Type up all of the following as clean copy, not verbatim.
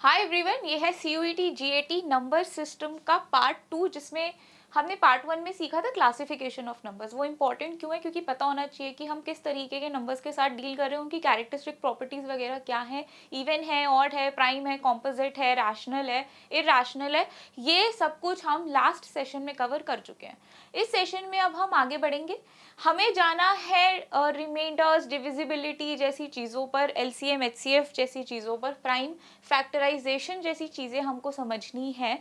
Hi everyone, ये है CUET GAT number system का पार्ट 2, जिसमें हमने पार्ट 1 में सीखा था क्लासिफिकेशन ऑफ नंबर्स। वो इंपॉर्टेंट क्यों है? क्योंकि पता होना चाहिए कि हम किस तरीके के नंबर्स के साथ डील कर रहे हैं, उनकी कैरेक्टरिस्टिक प्रॉपर्टीज वगैरह क्या है, इवन है, ऑड है, प्राइम है, कॉम्पोजिट है, रैशनल है, इरैशनल है। ये सब कुछ हम लास्ट सेशन में कवर कर चुके हैं। इस सेशन में अब हम आगे बढ़ेंगे। हमें जाना है रिमाइंडर्स, डिविजिबिलिटी जैसी चीज़ों पर, एलसीएम एचसीएफ जैसी चीज़ों पर, प्राइम फैक्टराइजेशन जैसी चीज़ें हमको समझनी है।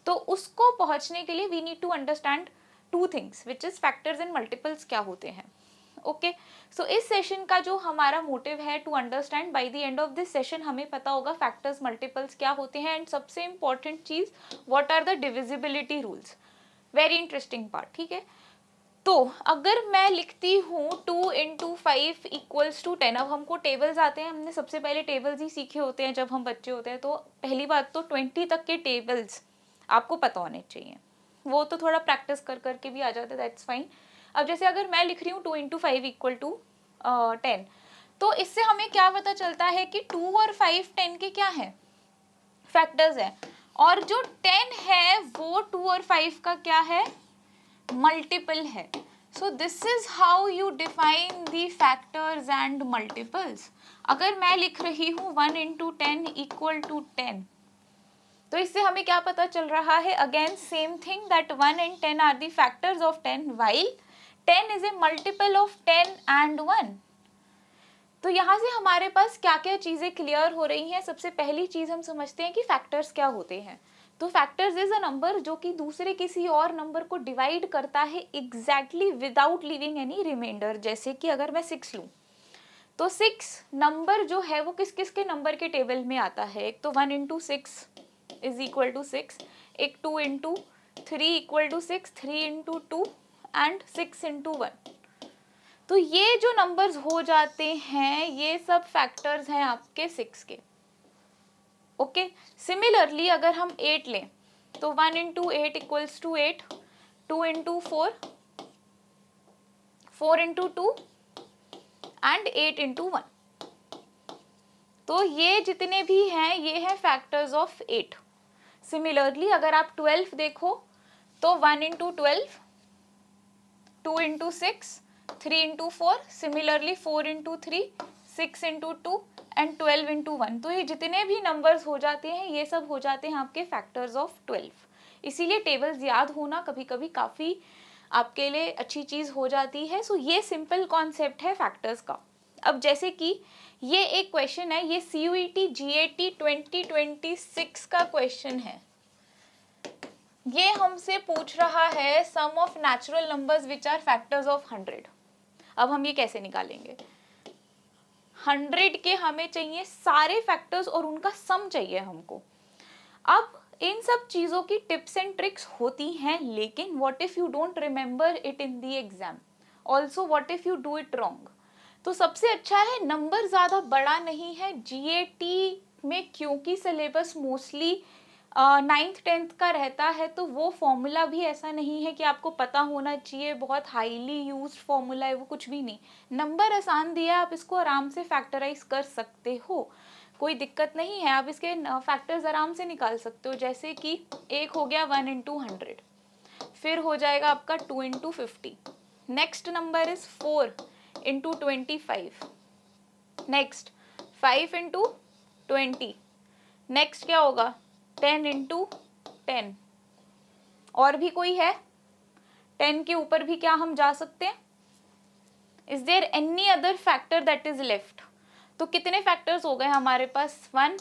तो उसको पहुंचने के लिए we need to understand two things, which is factors and multiples क्या होते हैं। ओके, सो इस सेशन का जो हमारा मोटिव है to understand, by the end of this session हमें पता होगा फैक्टर्स मल्टीपल्स क्या होते हैं, एंड सबसे इंपॉर्टेंट चीज़ what are the divisibility rules. Very interesting part, ठीक है। तो अगर मैं लिखती हूँ 2 इंटू 5 इक्वल्स टू 10, अब हमको टेबल्स आते हैं, हमने सबसे पहले टेबल्स ही सीखे होते हैं जब हम बच्चे होते हैं। तो पहली बात तो 20 तक के टेबल्स आपको पता होने चाहिए, वो तो थोड़ा प्रैक्टिस कर करके भी आ जाता है, दैट्स फाइन। अब जैसे अगर मैं लिख रही हूँ 2 इंटू 5 इक्वल टू 10, तो इससे हमें क्या पता चलता है कि 2 और 5 10 के क्या है, फैक्टर्स है, और जो 10 है वो 2 और 5 का क्या है, मल्टीपल है। So this is how you define the factors and multiples. अगर मैं लिख रही हूँ 1 इंटू 10 इक्वल टू 10, तो इससे हमें क्या पता चल रहा है, again same thing, that 1 and 10 are the factors of 10 while 10 is a multiple of 10 and 1। तो यहाँ से हमारे पास क्या क्या चीज़ें क्लियर हो रही हैं। सबसे पहली चीज़ हम समझते हैं कि फैक्टर्स क्या होते हैं। तो फैक्टर्स इज अ नंबर जो कि दूसरे किसी और नंबर को डिवाइड करता है exactly without leaving any remainder. जैसे कि अगर मैं 6 लूँ, तो 6 नंबर जो है वो किस किस के नंबर के टेबल में आता है। एक तो 1 इंटू 6 इज इक्वल टू 6, एक 2 into 3 equal to 6, 3 into 2 and 6 into 1। तो ये जो नंबर्स हो जाते हैं ये सब फैक्टर्स हैं आपके 6 के। ओके, सिमिलरली अगर हम 8 लें, तो 1 into 8 equals to 8, 2 into 4, 4 into 2 and 8 into 1। तो ये जितने भी हैं ये हैं फैक्टर्स ऑफ 8। सिमिलरली अगर आप 12 देखो, तो 1 into 12, 2 into 6, 3 into 4, similarly 4 into 3, 6 into 2 and 12 into 1। तो ये जितने भी नंबर्स हो जाते हैं ये सब हो जाते हैं आपके फैक्टर्स ऑफ 12। इसीलिए टेबल्स याद होना कभी कभी काफ़ी आपके लिए अच्छी चीज़ हो जाती है। सो ये सिंपल कॉन्सेप्ट है फैक्टर्स का। अब जैसे कि ये एक क्वेश्चन है, ये CUET GAT 2026 का क्वेश्चन है। ये हमसे पूछ रहा है sum of natural numbers which are factors of 100। अब हम ये कैसे निकालेंगे? 100 के हमें चाहिए सारे फैक्टर्स और उनका सम चाहिए हमको। अब इन सब चीज़ों की टिप्स एंड ट्रिक्स होती हैं, लेकिन what if you don't remember it in the exam, also what if you do it wrong. तो सबसे अच्छा है, नंबर ज़्यादा बड़ा नहीं है GAT में, क्योंकि सिलेबस मोस्टली 9th 10th का रहता है। तो वो फॉर्मूला भी ऐसा नहीं है कि आपको पता होना चाहिए, बहुत हाईली यूज्ड फॉर्मूला है वो, कुछ भी नहीं। नंबर आसान दिया, आप इसको आराम से फैक्टराइज कर सकते हो, कोई दिक्कत नहीं है। आप इसके फैक्टर्स आराम से निकाल सकते हो। जैसे कि एक हो गया 1 इंटू 100, फिर हो जाएगा आपका 2 into 50, next number is 4 into 25, next 5 into 20, next क्या होगा 10 इंटू 10। और भी कोई है? 10 के ऊपर भी क्या हम जा सकते हैं? Is there any other factor that is left? तो कितने फैक्टर्स हो गए हमारे पास? 1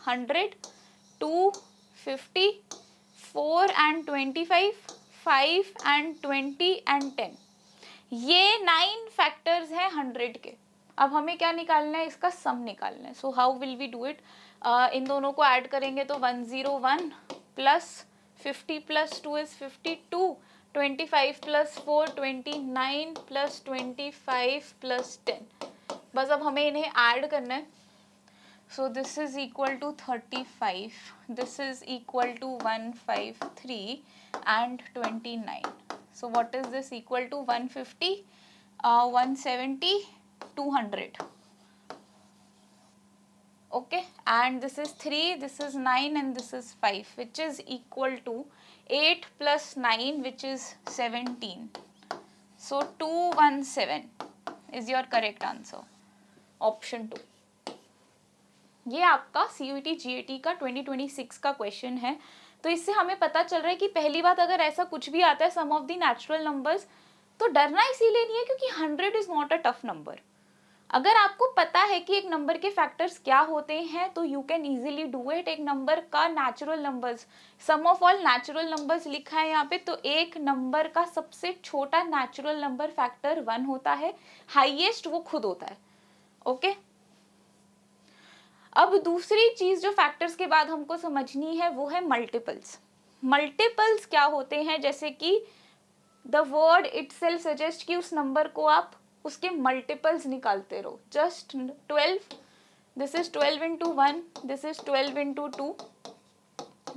100, 2 50, 4 एंड 25, 5 एंड 20 एंड 10। ये 9 फैक्टर्स हैं 100 के। अब हमें क्या निकालना है? इसका सम निकालना है। So how will we do it? इन दोनों को ऐड करेंगे तो 101 plus 50 plus 2 is 52, 25 plus 4 29 plus 25 plus 10। बस अब हमें इन्हें ऐड करना है। So this is equal to 35, this is equal to 153 and 29। So what is this equal to? 150, 170, 200. okay, and this is 3, this is 9, and this is 5, which is equal to 8 plus 9, which is 17. So 217 is your correct answer, option 2. ये आपका CUET GAT का 2026 का question है. तो इससे हमें पता चल रहा है कि पहली बात, अगर ऐसा कुछ भी आता है sum of the natural numbers, तो डरना इसीलिए नहीं है क्योंकि 100 is not a tough number. अगर आपको पता है कि एक नंबर के फैक्टर्स क्या होते हैं तो you can easily do it. एक नंबर का natural numbers, sum of all natural numbers लिखा है यहाँ पे, तो एक नंबर का सबसे छोटा नेचुरल नंबर फैक्टर 1 होता है, हाईएस्ट वो खुद होता है. ओके, अब दूसरी चीज जो फैक्टर्स के बाद हमको समझनी है वो है मल्टीपल्स. मल्टीपल्स क्या होते हैं, जैसे कि द वर्ड इटसेल्फ सजेस्ट कि उस नंबर को आप उसके मल्टीपल्स निकालते रहो. Just 12, this is 12 into 1, this is 12 into 2,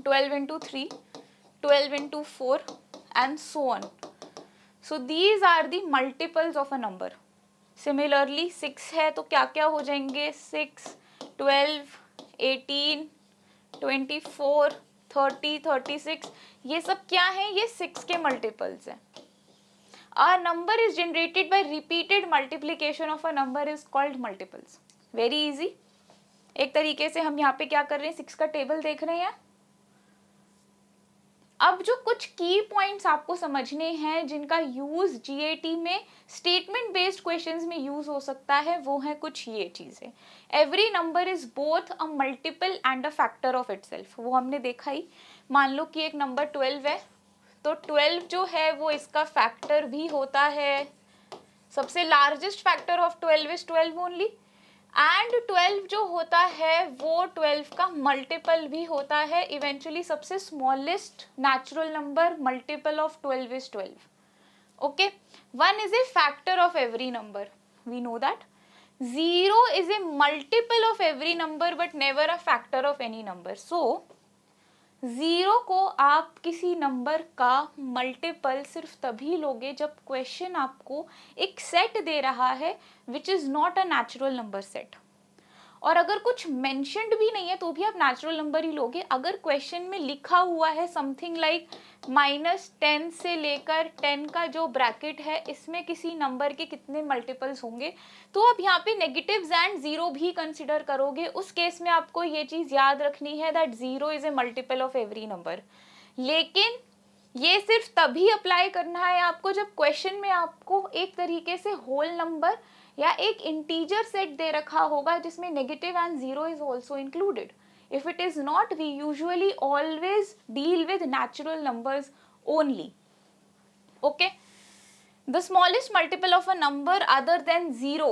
12 into 3, 12 into 4 and so on. So these are the multiples of a number. Similarly 6 है तो क्या क्या हो जाएंगे, 6, 12, 18, 24, 30, 36, ये सब क्या है, ये 6 के मल्टीपल्स हैं. A number is generated by repeated multiplication of a number is called multiples. Very easy. एक तरीके से हम यहाँ पे क्या कर रहे हैं, 6 का टेबल देख रहे हैं. अब जो कुछ की पॉइंट्स आपको समझने हैं जिनका यूज GAT में स्टेटमेंट बेस्ड क्वेश्चंस में यूज हो सकता है, वो है कुछ ये चीजें. Every number is both a multiple and a factor of itself. वो हमने देखा ही. मान लो कि एक नंबर 12 है, तो 12 जो है वो इसका फैक्टर भी होता है. सबसे largest factor of 12 is 12 only. And 12 जो होता है वो 12 का मल्टीपल भी होता है. इवेंचुअली सबसे smallest natural number multiple of 12 is 12. Okay, 1 is a factor of every number, we know that. 0 is a multiple of every number but never a factor of any number. So 0 को आप किसी number का multiple सिर्फ तभी लोगे जब question आपको एक सेट दे रहा है which is not a natural number set. और अगर कुछ मेंशन्ड भी नहीं है तो भी आप नेचुरल नंबर ही लोगे. अगर क्वेश्चन में लिखा हुआ है समथिंग लाइक -10 से लेकर 10 का जो ब्रैकेट है, इसमें किसी नंबर के कितने मल्टीपल्स होंगे, तो आप यहाँ पे नेगेटिव्स एंड 0 भी कंसिडर करोगे. उस केस में आपको ये चीज याद रखनी है that 0 is a multiple of every number. लेकिन ये सिर्फ तभी अप्लाई करना है आपको जब क्वेश्चन में आपको एक तरीके से होल नंबर या एक इंटीजर सेट दे रखा होगा जिसमें negative and 0 is also included. If it is not, we usually always deal with natural numbers only. Okay, the smallest multiple of a number other than 0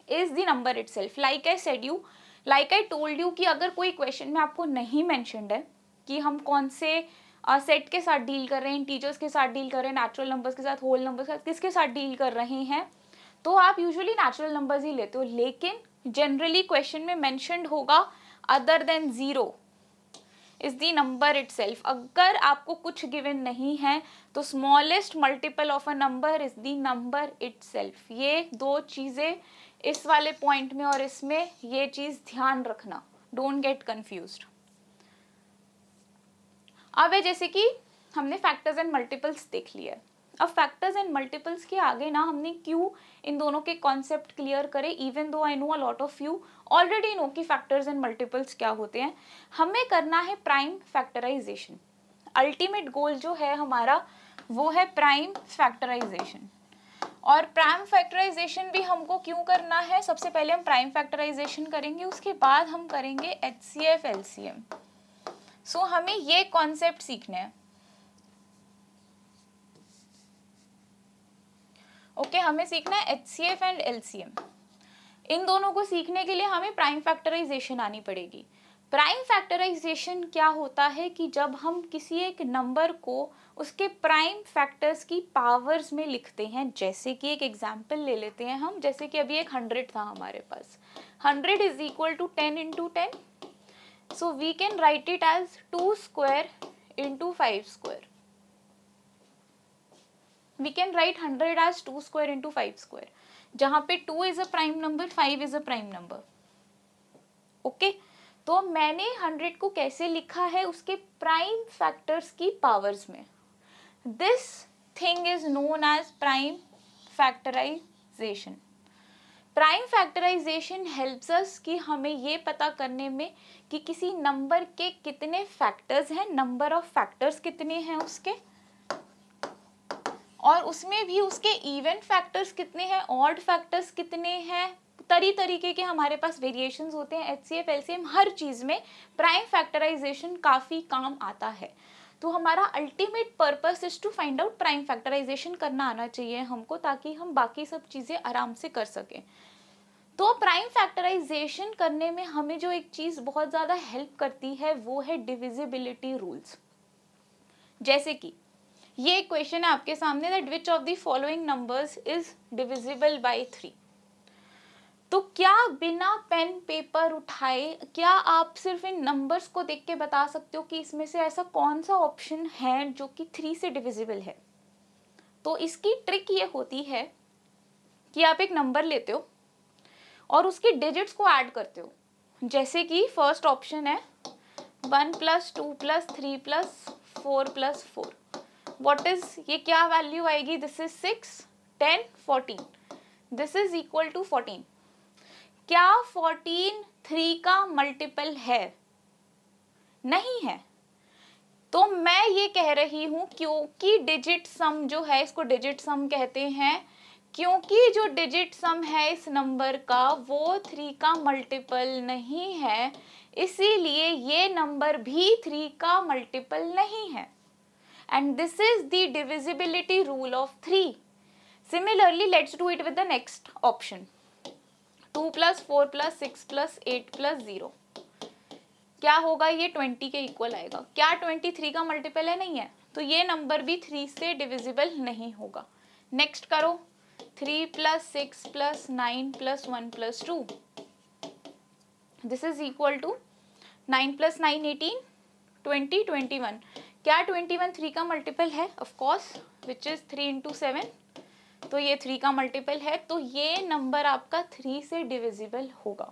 is the number itself. Like I said you, like I told you कि अगर कोई question में आपको नहीं mentioned है कि हम कौन से सेट के साथ डील कर रहे हैं, इंटीजर्स के साथ डील कर रहे हैं, नेचुरल नंबर्स के साथ, होल नंबर्स के साथ, किसके साथ डील कर रहे हैं, तो आप यूजुअली नेचुरल नंबर्स ही लेते हो. लेकिन जनरली क्वेश्चन में मेंशन्ड होगा other than 0 is the number itself. अगर आपको कुछ गिवन नहीं है तो smallest multiple of a number is the number itself. ये दो चीजें इस वाले पॉइंट में और इसमें ये चीज ध्यान रखना, डोंट गेट कंफ्यूज्ड. अब है जैसे कि हमने फैक्टर्स एंड मल्टीपल्स देख लिया. अब फैक्टर्स एंड मल्टीपल्स के आगे ना हमने क्यों इन दोनों के कॉन्सेप्ट क्लियर करे. Even though I know a lot of you already know कि फैक्टर्स एंड मल्टीपल्स क्या होते हैं. हमें करना है प्राइम फैक्टराइजेशन. अल्टीमेट गोल जो है हमारा वो है प्राइम फैक्टराइजेशन. और प्राइम फैक्टराइजेशन भी हमको क्यों करना है, सबसे पहले हम प्राइम फैक्टराइजेशन करेंगे, उसके बाद हम करेंगे HCF LCM. सो हमें ये कॉन्सेप्ट सीखने हैं. ओके, हमें सीखना है HCF एंड LCM. इन दोनों को सीखने के लिए हमें प्राइम फैक्टराइजेशन आनी पड़ेगी. प्राइम फैक्टराइजेशन क्या होता है कि जब हम किसी एक नंबर को उसके प्राइम फैक्टर्स की पावर्स में लिखते हैं. जैसे कि एक एग्जांपल ले लेते हैं हम, जैसे कि अभी एक 100 था हमारे पास. 100 is equal to 10 into 10. So we can write it as 2 square into 5 square. We can write 100 as 2 square into 5 square. जहाँ पे 2 is a prime number, 5 is a prime number. Okay तो मैंने 100 को कैसे लिखा है, उसके प्राइम फैक्टर्स की पावर्स में. This thing is known as prime factorization. Prime factorization helps us कि हमें ये पता करने में कि किसी नंबर के कितने फैक्टर्स हैं, नंबर ऑफ फैक्टर्स कितने हैं उसके, और उसमें भी उसके इवन फैक्टर्स कितने हैं, ऑड फैक्टर्स कितने हैं. तरीके के हमारे पास वेरिएशंस होते हैं. एचसीएफ एलसीएम हर चीज में प्राइम फैक्टराइजेशन काफी काम आता है. तो हमारा ultimate purpose is to find out prime factorization करना आना चाहिए हमको, ताकि हम बाकी सब चीजें आराम से कर सकें. तो प्राइम फैक्टराइजेशन करने में हमें जो एक चीज बहुत ज्यादा हेल्प करती है वो है डिविजिबिलिटी रूल्स. जैसे कि ये क्वेश्चन है आपके सामने, that which of the following numbers is divisible by 3. तो क्या बिना पेन पेपर उठाए क्या आप सिर्फ इन नंबर्स को देख के बता सकते हो कि इसमें से ऐसा कौन सा ऑप्शन है जो कि 3 से डिविजिबल है? तो इसकी ट्रिक ये होती है कि आप एक नंबर लेते हो और उसके डिजिट्स को ऐड करते हो. जैसे कि फर्स्ट ऑप्शन है 1 + 2 + 3 + 4 + 4. व्हाट इज, ये क्या वैल्यू आएगी? This is 6, 10, 14. This is equal to 14. क्या 14 3 का मल्टीपल है? नहीं है. तो मैं ये कह रही हूं क्योंकि डिजिट सम जो है, इसको डिजिट सम कहते हैं, क्योंकि जो डिजिट सम है इस नंबर का वो 3 का मल्टीपल नहीं है, इसीलिए ये नंबर भी 3 का मल्टीपल नहीं है. And this is the divisibility rule of 3. Similarly, let's do it with the next option. 2 + 4 + 6 + 8 + 0. क्या होगा? ये 20 के इक्वल आएगा. क्या 23 का मल्टीपल है? नहीं है. तो ये नंबर भी 3 से डिविजिबल नहीं होगा. नेक्स्ट करो. 3 + 6 + 9 + 1 + 2. This is equal to 9 + 9 18, 20 21. क्या 21 3 का मल्टीपल है? Of course, which is 3 × 7. तो ये 3 का मल्टीपल है, तो ये नंबर आपका 3 से डिविजिबल होगा.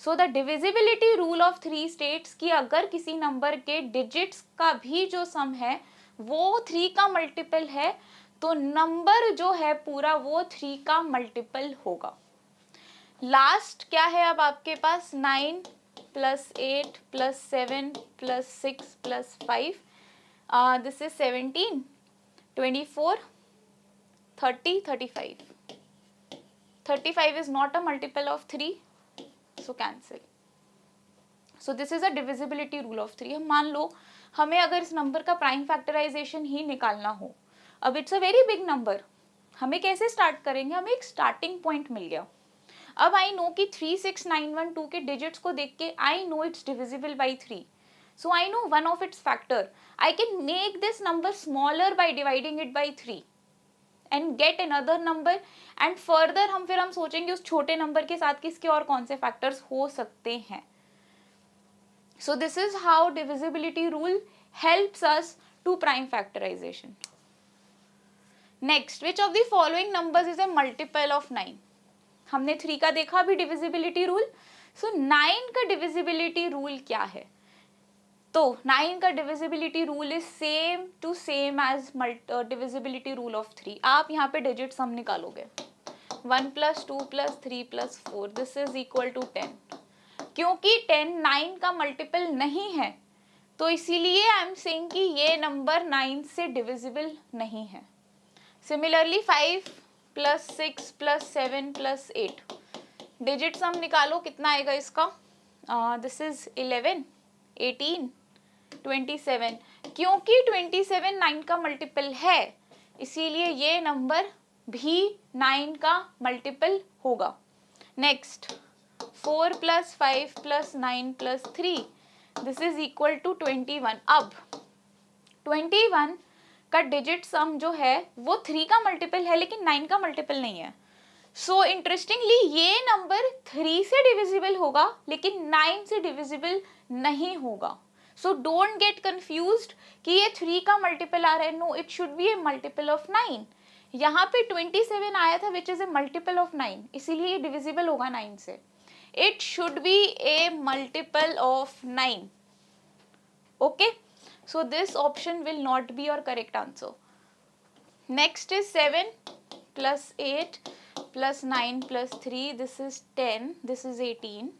So the divisibility rule of 3 states कि अगर किसी नंबर के डिजिट्स का भी जो सम है वो 3 का मल्टीपल है, तो नंबर जो है पूरा वो 3 का मल्टीपल होगा. लास्ट क्या है अब आपके पास? 9 + 8 + 7 + 6 + 5. This is 17, 24, 30, 35. 35 is not a multiple of 3, so cancel. So this is a divisibility rule of 3. हम मान लो हमें अगर इस नंबर का प्राइम फैक्टराइजेशन ही निकालना हो, अब it's a very big number, हमें कैसे स्टार्ट करेंगे? हमें एक स्टार्टिंग पॉइंट मिल गया. अब आई नो कि 36912 के डिजिट्स को देख के I know it's divisible by 3. So I know one of its factor. I can make this number smaller by dividing it by 3 and get another number. And further हम सोचेंगे उस छोटे number के साथ किसके और कौन से फैक्टर्स हो सकते हैं. So this is how divisibility rule helps us to prime factorization. Next, which of the following numbers is a multiple of 9? हमने 3 का देखा भी divisibility rule. So 9 का divisibility rule क्या है? तो 9 का divisibility rule is same to same as divisibility rule of 3. आप यहाँ पे डिजिट सम निकालोगे. 1 + 2 + 3 + 4. This is equal to 10. क्योंकि 10 9 का मल्टीपल नहीं है, तो इसीलिए आई एम सेइंग कि ये नंबर 9 से डिविजिबल नहीं है. सिमिलरली 5 + 6 + 7 + 8. डिजिट सम निकालो, कितना आएगा इसका? This is 11, 18, 27. क्योंकि 27 9 का मल्टीपल है, इसीलिए ये नंबर भी 9 का मल्टीपल होगा. Next 4 + 5 + 9 + 3. This is equal to 21. अब 21 का डिजिट सम जो है वो 3 का मल्टीपल है लेकिन 9 का मल्टीपल नहीं है. सो इंटरेस्टिंगली ये नंबर 3 से डिविजिबल होगा लेकिन 9 से डिविजिबल नहीं होगा. सो डोंट गेट कंफ्यूज्ड कि ये 3 का मल्टीपल आ रहा है. No, it should be a multiple of 9. यहाँ पे 27 आया था which is a multiple of 9, इसीलिए ये डिविजिबल होगा 9 से. it should be a multiple of 9. Okay, so this option will not be your correct answer. Next is 7 plus 8 plus 9 plus 3. This is 10. This is 18.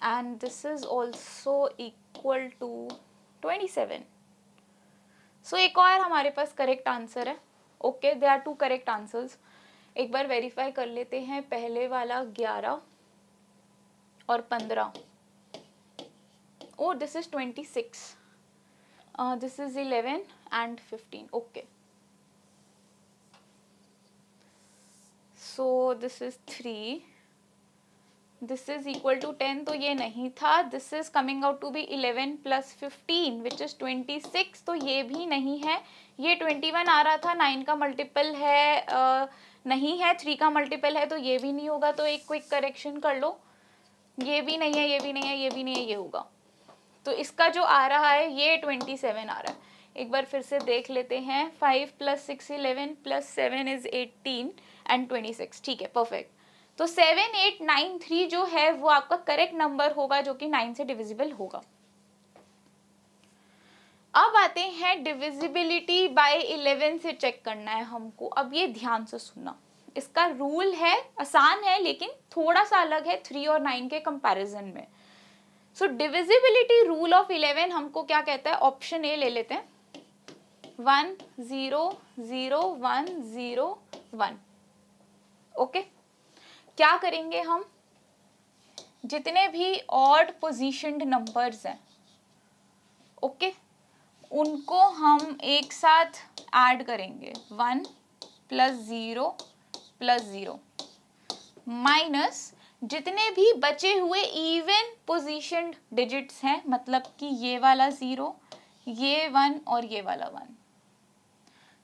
And this is also equal to 27. So एक और हमारे पास correct answer है. Okay, they are two correct answers. एक बार verify कर लेते हैं. पहले वाला 11 और 15. Oh, this is 26. This is 11 and 15. Okay. So this is 3. This is equal to 10. तो ये नहीं था. This is coming out to be 11 plus 15 which is 26. तो ये भी नहीं है. ये 21 आ रहा था. 9 का मल्टीपल है नहीं है. 3 का मल्टीपल है तो ये भी नहीं होगा. तो एक क्विक करेक्शन कर लो. ये भी नहीं है, ये भी नहीं है, ये भी नहीं है, ये होगा. तो इसका जो आ रहा है ये 27 आ रहा है. एक बार फिर से देख लेते हैं. 5 plus 6 11 plus 7 is 18 and 26. ठीक है, परफेक्ट. तो 7 8 9 3 जो है वो आपका करेक्ट नंबर होगा जो कि 9 से डिविजिबल होगा. अब आते हैं डिविजिबिलिटी बाय 11 से चेक करना है हमको. अब ये ध्यान से सुनना. इसका रूल है, आसान है लेकिन थोड़ा सा अलग है 3 और 9 के कंपैरिजन में. सो डिविजिबिलिटी रूल ऑफ 11 हमको क्या कहता है. ऑप्शन ए ले लेते हैं. 1 0 0 1 0 1. ओके, क्या करेंगे हम. जितने भी ऑड पोजीशनड नंबर्स हैं, ओके, उनको हम एक साथ ऐड करेंगे. 1 प्लस 0 प्लस 0 माइनस जितने भी बचे हुए इवन पोजीशनड डिजिट्स हैं, मतलब कि ये वाला 0, ये 1 और ये वाला 1.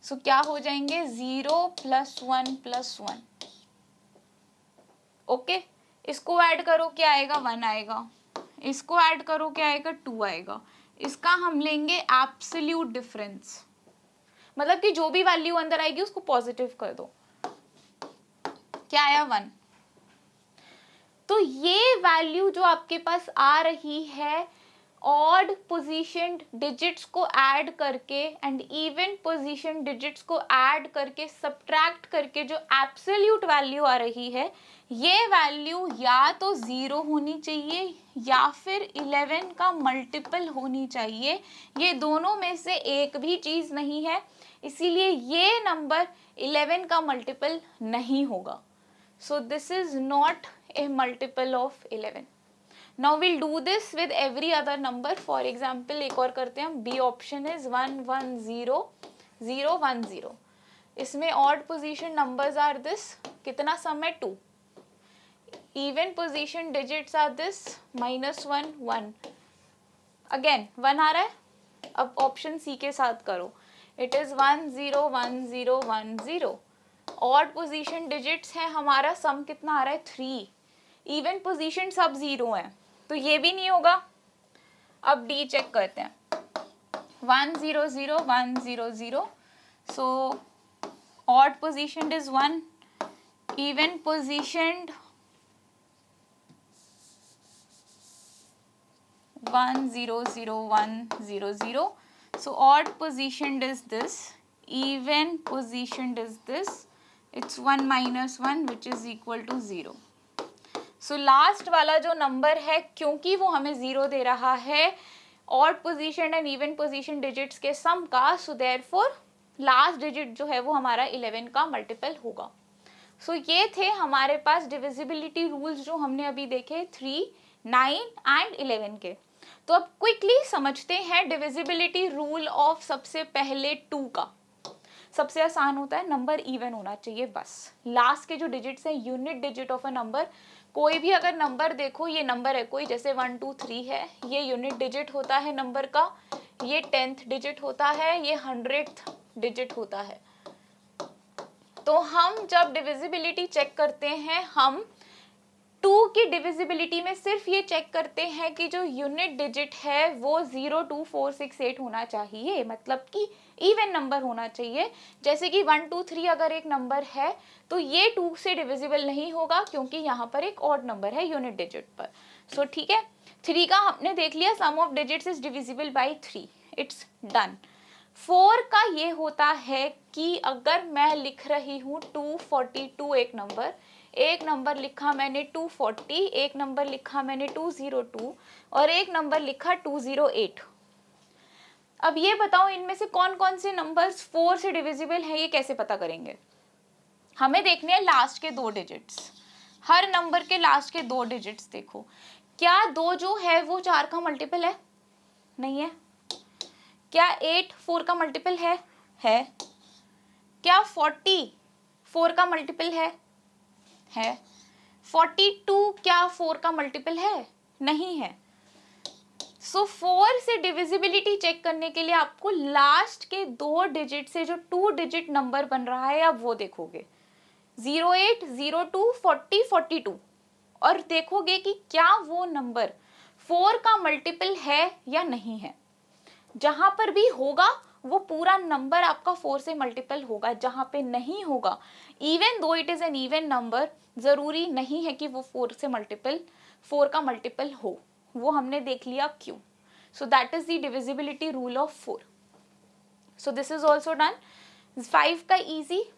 सो क्या हो जाएंगे. 0 प्लस 1 प्लस 1. ओके, इसको ऐड करो क्या आएगा. 1 आएगा. इसको ऐड करो क्या आएगा. 2 आएगा. इसका हम लेंगे एब्सोल्यूट डिफरेंस, मतलब कि जो भी वैल्यू अंदर आएगी उसको पॉजिटिव कर दो. क्या आया. 1. तो ये वैल्यू जो आपके पास आ रही है ऑड पोजीशनड डिजिट्स को ऐड करके एंड इवन पोजीशन डिजिट्स को ऐड करके सब्ट्रैक्ट करके जो एब्सोल्यूट वैल्यू आ रही है, ये वैल्यू या तो 0 होनी चाहिए या फिर 11 का मल्टीपल होनी चाहिए. ये दोनों में से एक भी चीज नहीं है, इसीलिए ये नंबर 11 का मल्टीपल नहीं होगा. So this is not a multiple of 11. Now we'll do this with every other number. For example, एक और करते हैं हम. B option is 1 1 0 0 1 0. इसमें odd position numbers are this. कितना सम है. 2. Even position digits are this. -1 1. Again 1 आ रहा है. अब option C के साथ करो. It is 1 0 1 0 1 0. Odd position digits है हमारा. सम कितना आ रहा है. 3. इवन पोजीशन सब 0 है तो ये भी नहीं होगा. अब डी चेक करते हैं. 1 0 0 1 0 0. So odd position is 1. Even position 1 0 0 1 0 0. So odd position is this. Even positioned is this. It's 1 minus 1 which is equal to 0. So last वाला जो नंबर है, क्योंकि वो हमें 0 दे रहा है odd position and even position digits के सम का, so therefore last digit जो है वो हमारा 11 का मल्टीपल होगा. So ये थे हमारे पास डिविजिबिलिटी रूल्स जो हमने अभी देखे 3, 9 and 11 के. तो अब क्विकली समझते हैं डिविजिबिलिटी रूल ऑफ सबसे पहले 2 का. सबसे आसान होता है नंबर इवन होना चाहिए बस. लास्ट के जो डिजिट्स हैं, unit digit of a number, कोई भी अगर नंबर देखो, ये नंबर है कोई, जैसे 1 2 3 है, ये यूनिट डिजिट होता है नंबर का. ये 10th डिजिट होता है, ये 100th डिजिट होता है. तो हम जब डिविजिबिलिटी चेक करते हैं, हम 2 की डिविजिबिलिटी में सिर्फ ये चेक करते हैं कि जो यूनिट डिजिट है वो 0 2 4 6 8 होना चाहिए, मतलब कि इवन नंबर होना चाहिए। जैसे कि 1 2 3 अगर एक नंबर है तो ये 2 से डिविजिबल नहीं होगा क्योंकि यहाँ पर एक ऑड नंबर है यूनिट डिजिट पर। सो ठीक है, 3 का हमने देख लिया, sum of digits is divisible by 3, it's done. 4 का ये होता है कि अगर मैं लिख रही हूँ 242 एक नंबर लिखा मैंने 240, एक नंबर लिखा मैंने 202 और एक नंबर लिखा 208। अब ये बताओ इनमें से कौन कौन से नंबर्स 4 से डिविजिबल है, ये कैसे पता करेंगे? हमें देखने हैं लास्ट के 2 डिजिट्स। हर नंबर के लास्ट के 2 डिजिट्स देखो, क्या 2 जो है वो 4 का मल्टीपल है? नहीं है। क्या 8 4 का मल्टीपल है? है। क्या 40 4 का मल्टीपल है? 42 क्या 4 का मल्टीपल है? नहीं है। सो 4 से डिविजिबिलिटी चेक करने के लिए आपको लास्ट के 2 डिजिट से जो 2 डिजिट नंबर बन रहा है आप वो देखोगे, 08 02 40 42, और देखोगे कि क्या वो नंबर 4 का मल्टीपल है या नहीं है। जहां पर भी होगा वो पूरा नंबर आपका 4 से मल्टीपल होगा, जहां पे नहीं होगा, even though it is an even number, जरूरी नहीं है कि वो 4 का मल्टीपल हो। वो हमने देख लिया क्यों। So that is the divisibility rule of 4। So this is also done. 5 का इजी,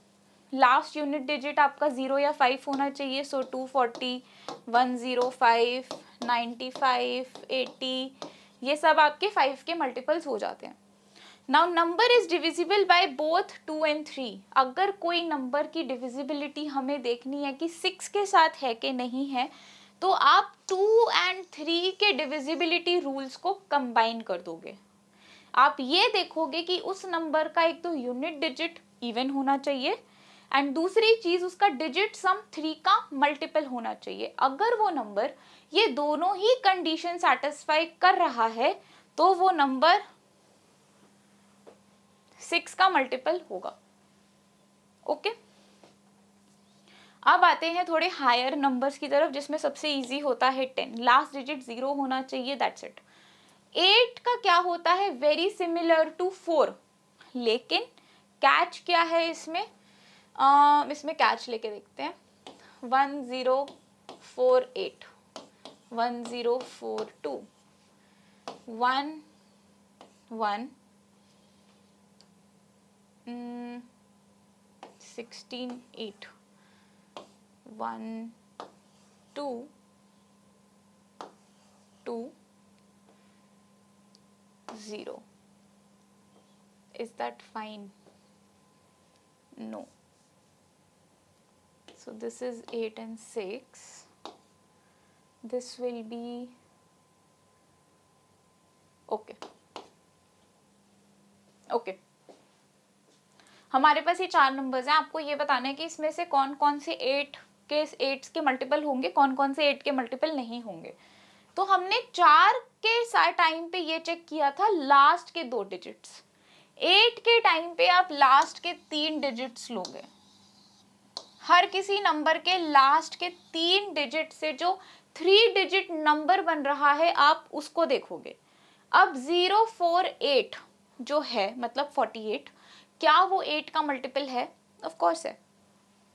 लास्ट यूनिट डिजिट आपका 0 या 5 होना चाहिए। सो 240 105 95 80 ये सब आपके 5 के मल्टीपल्स हो जाते हैं। Now number is divisible by both 2 and 3। अगर कोई नंबर की डिविजिबिलिटी हमें देखनी है कि 6 के साथ है कि नहीं है, तो आप 2 and 3 के डिविजिबिलिटी रूल्स को कंबाइन कर दोगे। आप ये देखोगे कि उस नंबर का एक तो यूनिट डिजिट इवन होना चाहिए एंड दूसरी चीज उसका डिजिट सम 3 का मल्टीपल होना चाहिए। अगर वो नंबर ये दोनों ही कंडीशन सेटिस्फाई कर रहा है तो वो नंबर 6 का मल्टीपल होगा। ओके, अब आते हैं थोड़े हायर नंबर्स की तरफ, जिसमें सबसे इजी होता है 10। लास्ट डिजिट 0 होना चाहिए, दैट्स इट। 8 का क्या होता है? वेरी सिमिलर टू 4, लेकिन कैच क्या है इसमें? इसमें कैच लेके देखते हैं। 1048 1042 1 1 16 8 1 2 2 0। Is that fine? No. So this is 8 and 6. This will be okay. Okay. हमारे पास ये 4 नंबर्स हैं, आपको ये बताना है कि इसमें से कौन कौन से 8 के मल्टीपल होंगे, कौन कौन से 8 के मल्टीपल नहीं होंगे। तो हमने 4 के टाइम पे ये चेक किया था लास्ट के 2 डिजिट्स। 8 के टाइम पे आप लास्ट के 3 डिजिट्स लोगे। हर किसी नंबर के लास्ट के 3 डिजिट से जो 3 डिजिट नंबर बन रहा है आप उसको देखोगे। अब 048 जो है मतलब 48, क्या वो 8 का मल्टीपल है? ऑफ कोर्स है।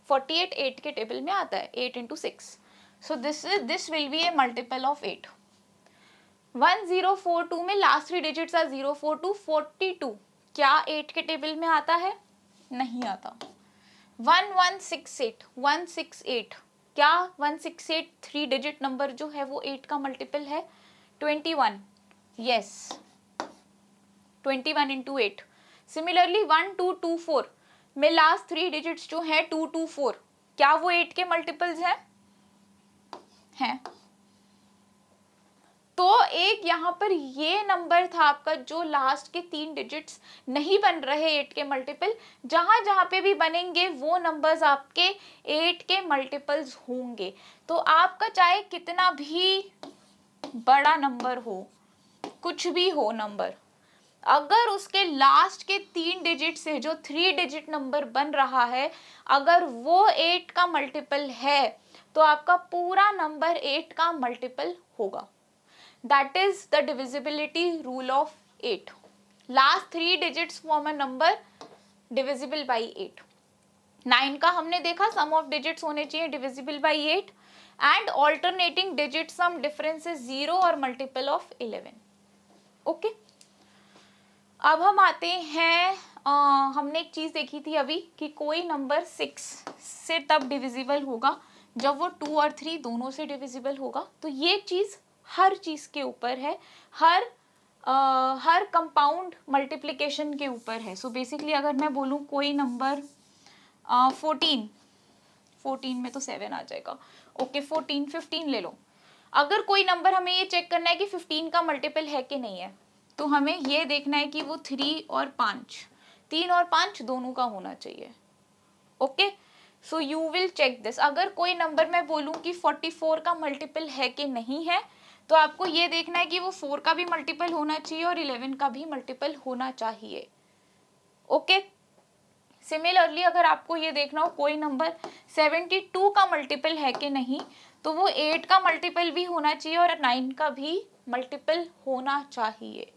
48 8 के टेबल में आता है, 8 into 6। So this will be a multiple of 8। 1042 में लास्ट 3 डिजिट्स आर 042 42, क्या 8 के टेबल में आता है? नहीं आता। 168 क्या 168 3 डिजिट नंबर जो है वो 8 का मल्टीपल है? 21, यस, 21 into 8। सिमिलरली 1224 में लास्ट 3 डिजिट्स जो है 224, क्या वो 8 के मल्टीपल्स हैं? तो एक यहाँ पर ये नंबर था आपका जो लास्ट के 3 डिजिट्स नहीं बन रहे 8 के मल्टीपल, जहां जहां पे भी बनेंगे वो नंबर्स आपके 8 के मल्टीपल्स होंगे। तो आपका चाहे कितना भी बड़ा नंबर हो, कुछ भी हो नंबर, अगर उसके लास्ट के 3 डिजिट से जो 3 डिजिट नंबर बन रहा है अगर वो 8 का मल्टीपल है तो आपका पूरा नंबर 8 का मल्टीपल होगा। That is the divisibility rule of 8। Last 3 digits form a number divisible by 8। 9 का हमने देखा सम ऑफ डिजिट्स होने चाहिए divisible by 8 and alternating digit sum difference is 0 और मल्टीपल ऑफ 11। ओके, अब हम आते हैं हमने एक चीज देखी थी अभी कि कोई नंबर 6 से तब डिविजिबल होगा जब वो 2 और 3 दोनों से डिविजिबल होगा। तो ये चीज हर चीज के ऊपर है, हर कंपाउंड मल्टीप्लिकेशन के ऊपर है। सो बेसिकली अगर मैं बोलूँ कोई नंबर 14 में तो 7 आ जाएगा। ओके 15 ले लो। अगर कोई नंबर हमें ये चेक करना है कि 15 का मल्टीपल है कि नहीं है, तो हमें ये देखना है कि वो 3 और 5 दोनों का होना चाहिए। Okay, so you will check this. अगर कोई नंबर मैं बोलूँ कि 44 का मल्टीपल है कि नहीं है, तो आपको ये देखना है कि वो 4 का भी मल्टीपल होना चाहिए और 11 का भी मल्टीपल होना चाहिए। ओके, सिमिलरली अगर आपको ये देखना हो कोई नंबर 72 का मल्टीपल है कि नहीं, तो वो 8 का मल्टीपल भी होना चाहिए और 9 का भी मल्टीपल होना चाहिए।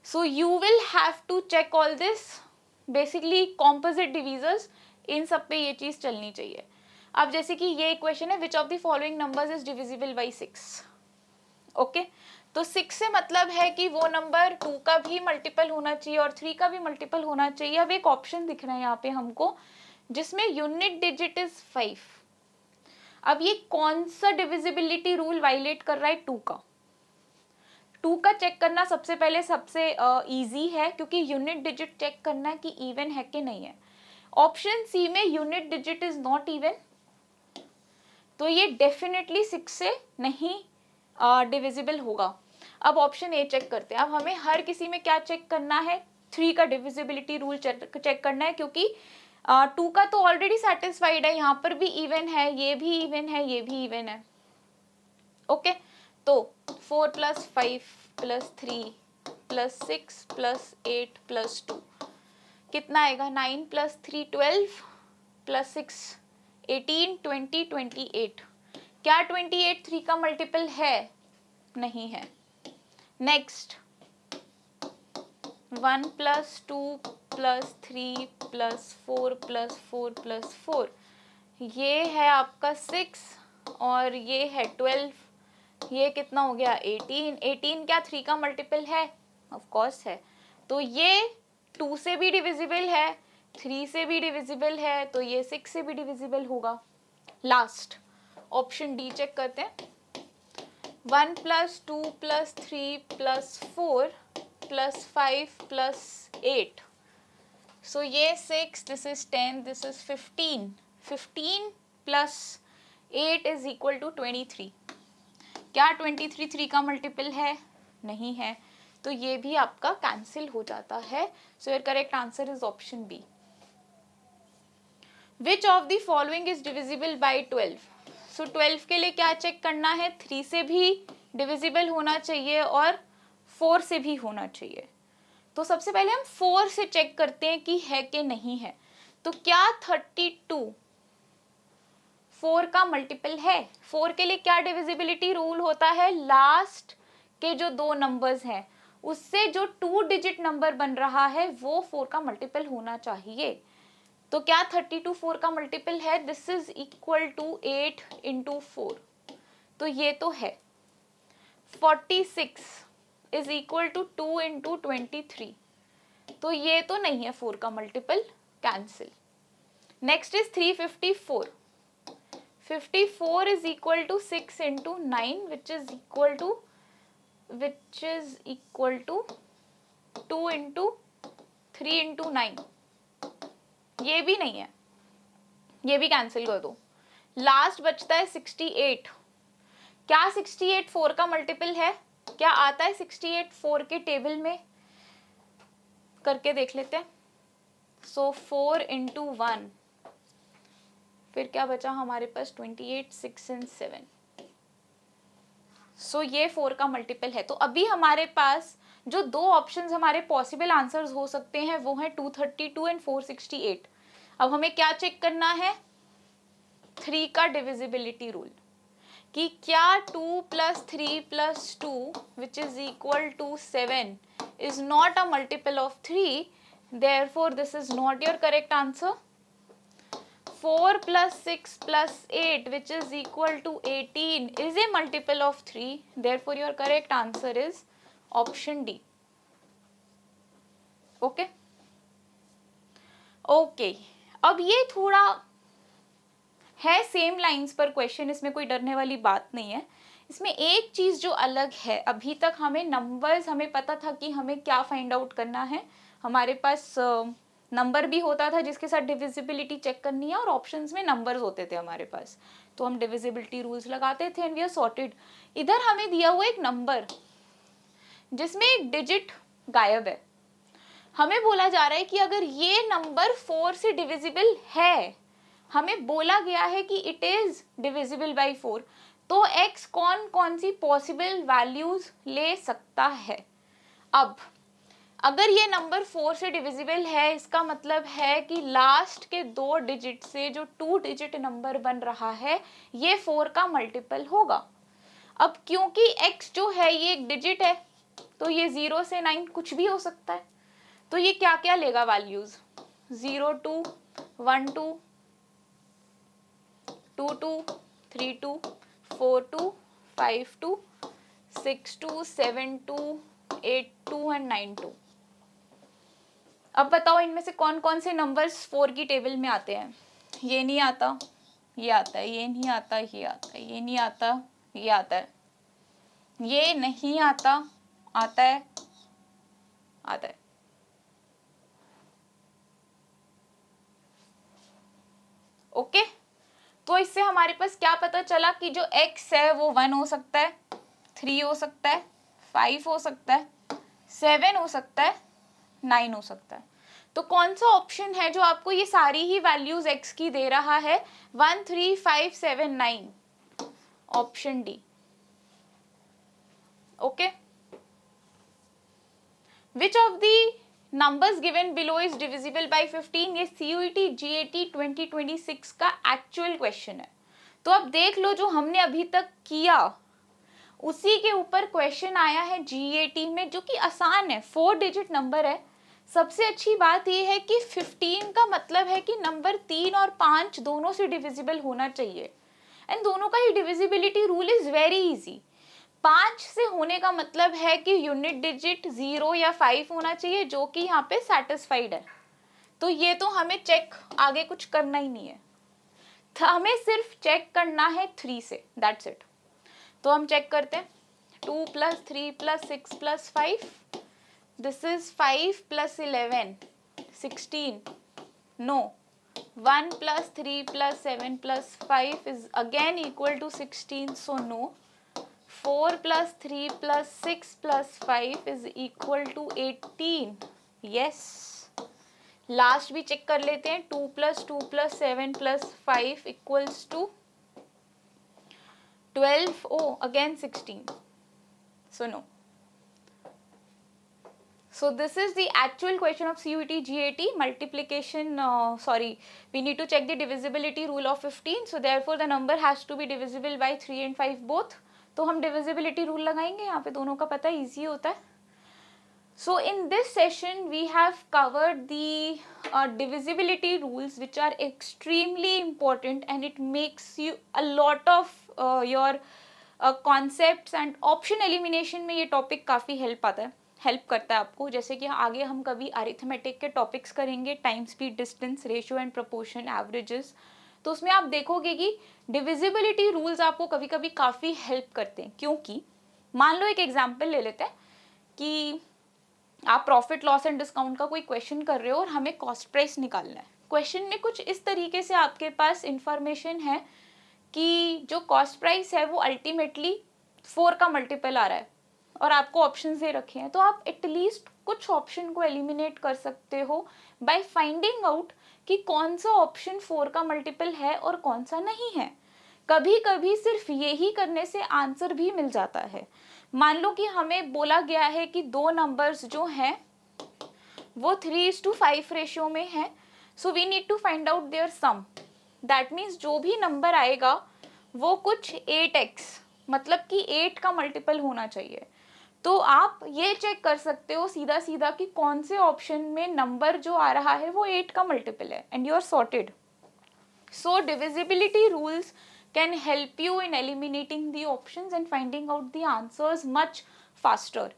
So you will have to check all this. Basically composite divisors, इन सब पे ये चीज चलनी चाहिए। अब जैसे कि ये इक्वेशन है, विच of the following numbers is divisible by 6। Okay, तो 6 से मतलब है कि वो नंबर 2 का भी मल्टीपल होना चाहिए और 3 का भी मल्टीपल होना चाहिए। अब एक ऑप्शन दिख रहा है यहाँ पे हमको जिसमें यूनिट डिजिट इज 5। अब ये कौन सा डिविजिबिलिटी रूल वायलेट कर रहा है? 2 का चेक करना सबसे पहले सबसे इजी है, क्योंकि यूनिट डिजिट चेक करना है कि इवन है कि नहीं है। ऑप्शन सी में unit digit is not even, तो ये डेफिनेटली 6 से नहीं डिविजिबल होगा। अब ऑप्शन ए चेक करते हैं। अब हमें हर किसी में क्या चेक करना है? 3 का डिविजिबिलिटी रूल चेक करना है, क्योंकि 2 का तो ऑलरेडी सेटिस्फाइड है, यहाँ पर भी इवन है, ये भी इवन है, ये भी इवन है। ओके, तो 4 + 5 + 3 + 6 + 8 + 2 कितना आएगा? 9 + 3 12 + 6 18 20 28। क्या 28 3 का मल्टीपल है? नहीं है। नेक्स्ट 1 + 2 + 3 + 4 + 4 + 4, ये है आपका 6 और ये है 12। ये कितना हो गया? 18। 18 क्या 3 का मल्टीपल है? ऑफ कोर्स है। तो ये 2 से भी डिविजिबल है, 3 से भी डिविजिबल है, तो ये 6 से भी डिविजिबल होगा। लास्ट ऑप्शन डी चेक करते हैं। 1 + 2 + 3 + 4 + 5 + 8, so ये 6, this is 10, this is 15। 15 + 8 is equal to 23। क्या 23 3 का मल्टीपल है? नहीं है, तो ये भी आपका कैंसिल हो जाता है। So your correct answer is option B. Which of the following is divisible by 12? So 12 के लिए क्या चेक करना है? 3 से भी डिविजिबल होना चाहिए और 4 से भी होना चाहिए। तो सबसे पहले हम 4 से चेक करते हैं कि है कि नहीं है। तो क्या 32 4 का मल्टीपल है? 4 के लिए क्या डिविजिबिलिटी रूल होता है? लास्ट के जो 2 नंबर्स हैं उससे जो 2 डिजिट नंबर बन रहा है वो 4 का मल्टीपल होना चाहिए। तो क्या 32 4 का मल्टीपल है? दिस इज इक्वल टू 8 × 4, तो ये तो है। 46 इज इक्वल टू 2 × 23, तो ये तो नहीं है 4 का multiple, cancel. Next is 354। 54 is equal to 6 × 9 which is equal to 2 × 3 × 9, ये भी नहीं है, ये भी कैंसिल कर दो। लास्ट बचता है 68। क्या 68 4 का मल्टीपल है? क्या आता है 68 4 के टेबल में? करके देख लेते हैं। सो 4 × 1, फिर क्या बचा हमारे पास? 28 6 और 7। सो ये 4 का मल्टीपल है। तो अभी हमारे पास जो 2 ऑप्शंस हमारे पॉसिबल आंसर्स हो सकते हैं वो है 232 और 468। अब हमें क्या चेक करना है? 3 का डिविजिबिलिटी रूल, कि क्या 2 + 3 + 2 which is equal to 7 is not a multiple of 3, therefore this is not your correct answer. 4 plus 6 plus 8 which is equal to 18 is a multiple of 3, therefore your correct answer is option D. Okay okay, अब ये थोड़ा है same lines पर question, इसमें कोई डरने वाली बात नहीं है. इसमें एक चीज जो अलग है, अभी तक हमें नंबर्स, हमें पता था कि हमें क्या फाइंड आउट करना है. हमारे पास नंबर भी होता था जिसके साथ डिविजिबिलिटी चेक करनी है, और ऑप्शंस में नंबर्स होते थे हमारे पास, तो हम डिविजिबिलिटी रूल्स लगाते थे एंड वी आर सॉर्टेड. इधर हमें दिया हुआ एक नंबर जिसमें एक डिजिट गायब है. हमें बोला जा रहा है कि अगर ये नंबर 4 से डिविजिबल है, हमें बोला गया है कि इट इज डिविजिबल बाय 4, तो x कौन कौन सी पॉसिबल वैल्यूज ले सकता है. अब अगर ये नंबर 4 से डिविजिबल है, इसका मतलब है कि लास्ट के 2 डिजिट से जो 2 डिजिट नंबर बन रहा है, ये 4 का मल्टीपल होगा. अब क्योंकि x जो है ये एक डिजिट है, तो ये 0 से 9 कुछ भी हो सकता है. तो ये क्या क्या लेगा वैल्यूज, 0 2 1 2 2 2 3 2 4 2 5 2 6 2 7 2 8 2 एंड 9 2. अब बताओ इनमें से कौन कौन से नंबर्स 4 की टेबल में आते हैं. ये नहीं आता, ये आता है, ये नहीं आता, ये आता है, ये नहीं आता, ये आता है, ये नहीं आता, आता है, आता है. ओके तो इससे हमारे पास क्या पता चला कि जो x है वो 1 हो सकता है, 3 हो सकता है, 5 हो सकता है, 7 हो सकता है, 9 हो सकता है. तो कौन सा ऑप्शन है जो आपको ये सारी ही वैल्यूज x की दे रहा है, 1 3 5 7 9, option D. Okay, which of the numbers given below is divisible by 15, ये CUET GAT 2026 का एक्चुअल क्वेश्चन है. तो अब देख लो जो हमने अभी तक किया उसी के ऊपर क्वेश्चन आया है GAT में, जो कि आसान है, 4 डिजिट नंबर है. सबसे अच्छी बात ये है कि 15 का मतलब है कि नंबर 3 और 5 दोनों से डिविजिबल होना चाहिए, एंड दोनों का ही divisibility rule is very easy. 5 से होने का मतलब है कि यूनिट डिजिट 0 या 5 होना चाहिए, जो कि यहाँ पे सेटिस्फाइड है. तो ये तो हमें चेक आगे कुछ करना ही नहीं है, हमें सिर्फ चेक करना है 3 से, दैट्स इट. तो हम चेक करते हैं. 2 + 3 + 6 + 5, this is 5 + 11 16, no. 1 + 3 + 7 + 5 is again equal to 16, so no. 4 + 3 + 6 + 5 is equal to 18. yes. Last भी चेक कर लेते हैं. 2 + 2 + 7 + 5 equals to 12. oh, again 16, so no. So this is the actual question of CUET GAT multiplication. We need to check the divisibility rule of 15. So therefore the number has to be divisible by 3 and 5 both. तो हम divisibility rule लगाएंगे, यहाँ पे दोनों का पता easy होता है. So in this session we have covered the divisibility rules, which are extremely important, and it makes you a lot of your concepts, and option elimination में ये topic काफ़ी हेल्प करता है आपको. जैसे कि आगे हम कभी अरिथमेटिक के टॉपिक्स करेंगे, time speed distance ratio and proportion averages, तो उसमें आप देखोगे कि डिविजिबिलिटी रूल्स आपको कभी कभी काफ़ी हेल्प करते हैं. क्योंकि मान लो एक एग्जांपल ले लेते हैं कि आप प्रॉफिट लॉस एंड डिस्काउंट का कोई क्वेश्चन कर रहे हो और हमें कॉस्ट प्राइस निकालना है. क्वेश्चन में कुछ इस तरीके से आपके पास इंफॉर्मेशन है कि जो कॉस्ट प्राइस है वो अल्टीमेटली 4 का मल्टीपल आ रहा है और आपको ऑप्शंस दे रखे हैं. तो आप एटलीस्ट कुछ ऑप्शन को एलिमिनेट कर सकते हो बाय फाइंडिंग आउट कि कौन सा ऑप्शन 4 का मल्टीपल है और कौन सा नहीं है. कभी कभी सिर्फ यही करने से आंसर भी मिल जाता है. मान लो कि हमें बोला गया है कि 2 नंबर्स जो हैं वो 3:5 रेशियो में है, so we need to find out their sum. That means जो भी नंबर आएगा वो कुछ 8x, मतलब कि 8 का मल्टीपल होना चाहिए. तो आप ये चेक कर सकते हो सीधा सीधा कि कौन से ऑप्शन में नंबर जो आ रहा है वो 8 का मल्टीपल है, and you are sorted. So divisibility rules can help you in eliminating the options and finding out the answers much faster.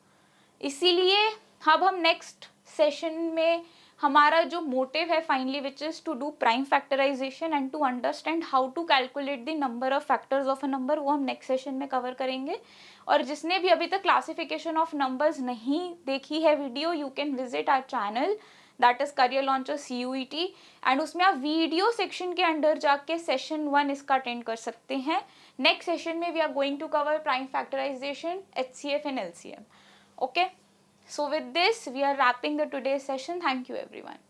इसीलिए अब हम नेक्स्ट सेशन में हमारा जो मोटिव है finally which is to do prime factorization and to understand how to calculate the number of factors of a number, वो हम next session में कवर करेंगे. और जिसने भी अभी तक क्लासिफिकेशन ऑफ नंबर्स नहीं देखी है video, you can visit our channel that is career launcher CUET, and उसमें आप वीडियो सेक्शन के अंडर जाके सेशन 1 इसका अटेंड कर सकते हैं. नेक्स्ट सेशन में we are going to cover prime factorization, HCF एंड LCM. Okay, so with this we are wrapping the today's session. Thank you everyone.